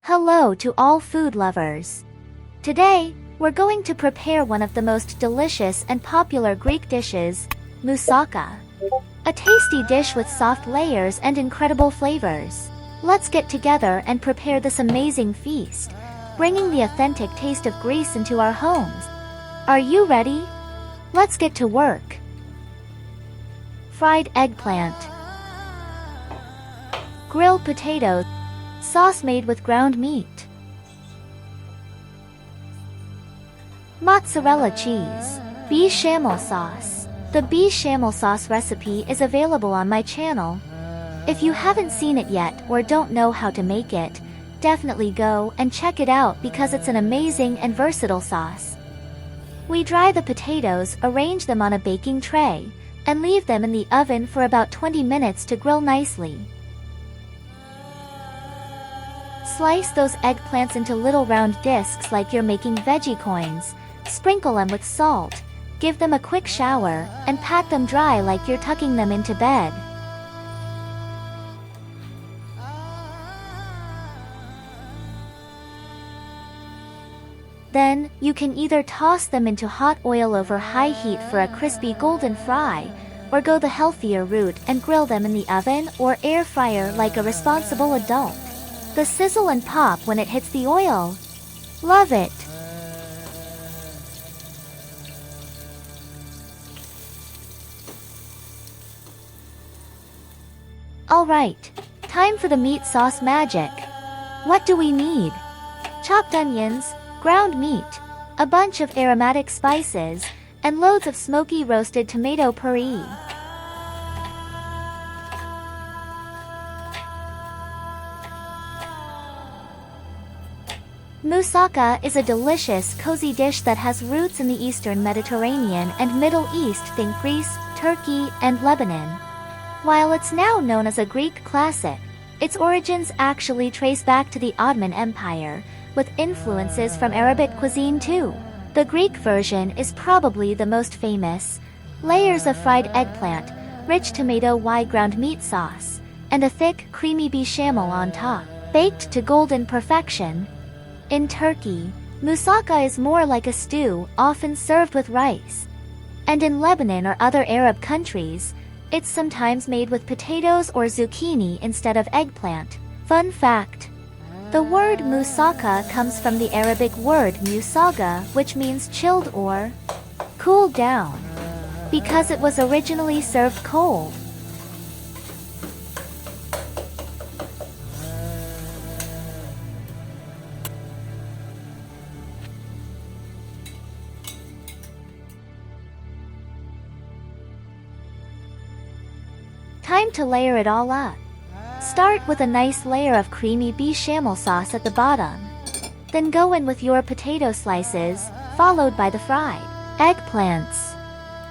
Hello to all food lovers. Today, we're going to prepare one of the most delicious and popular Greek dishes, moussaka. A tasty dish with soft layers and incredible flavors. Let's get together and prepare this amazing feast, bringing the authentic taste of Greece into our homes. Are you ready? Let's get to work. Fried eggplant. Grilled potatoes. Sauce made with ground meat. Mozzarella cheese. Béchamel sauce. The béchamel sauce recipe is available on my channel. If you haven't seen it yet or don't know how to make it, definitely go and check it out because it's an amazing and versatile sauce. We dry the potatoes, arrange them on a baking tray, and leave them in the oven for about 20 minutes to grill nicely. Slice those eggplants into little round discs like you're making veggie coins. Sprinkle them with salt, give them a quick shower, and pat them dry like you're tucking them into bed. Then, you can either toss them into hot oil over high heat for a crispy golden fry, or go the healthier route and grill them in the oven or air fryer like a responsible adult. The sizzle and pop when it hits the oil. Love it! Alright, time for the meat sauce magic. What do we need? Chopped onions, ground meat, a bunch of aromatic spices, and loads of smoky roasted tomato puree. Moussaka is a delicious, cozy dish that has roots in the Eastern Mediterranean and Middle East, think Greece, Turkey, and Lebanon. While it's now known as a Greek classic, its origins actually trace back to the Ottoman Empire, with influences from Arabic cuisine too. The Greek version is probably the most famous. Layers of fried eggplant, rich tomato ground meat sauce, and a thick, creamy béchamel on top, baked to golden perfection. In Turkey, moussaka is more like a stew, often served with rice. And in Lebanon or other Arab countries, it's sometimes made with potatoes or zucchini instead of eggplant. Fun fact: the word moussaka comes from the Arabic word musaga, which means chilled or cooled down, because it was originally served cold. Time to layer it all up. Start with a nice layer of creamy béchamel sauce at the bottom. Then go in with your potato slices, followed by the fried eggplants.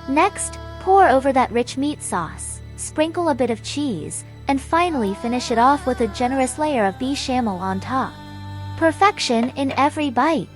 Next, pour over that rich meat sauce, sprinkle a bit of cheese, and finally finish it off with a generous layer of béchamel on top. Perfection in every bite.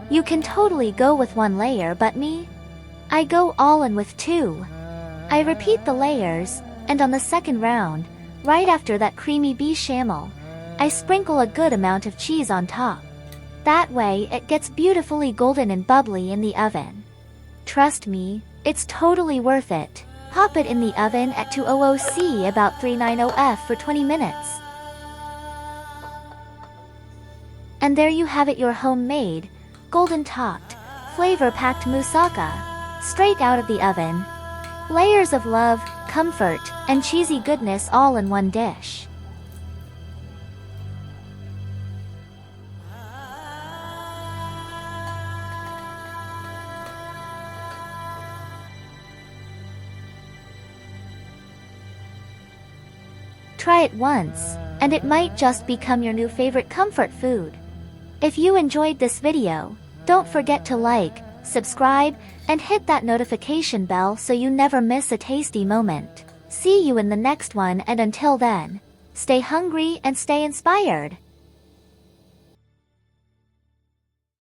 You can totally go with one layer, but me? I go all in with two. I repeat the layers, and on the second round, right after that creamy béchamel, I sprinkle a good amount of cheese on top. That way it gets beautifully golden and bubbly in the oven. Trust me, it's totally worth it. Pop it in the oven at 200 C about 390 F for 20 minutes. And there you have it, your homemade, golden-topped, flavor-packed moussaka, straight out of the oven. Layers of love, comfort, and cheesy goodness all in one dish. Try it once, and it might just become your new favorite comfort food. If you enjoyed this video, don't forget to like, subscribe, and hit that notification bell so you never miss a tasty moment. See you in the next one, and until then, stay hungry and stay inspired.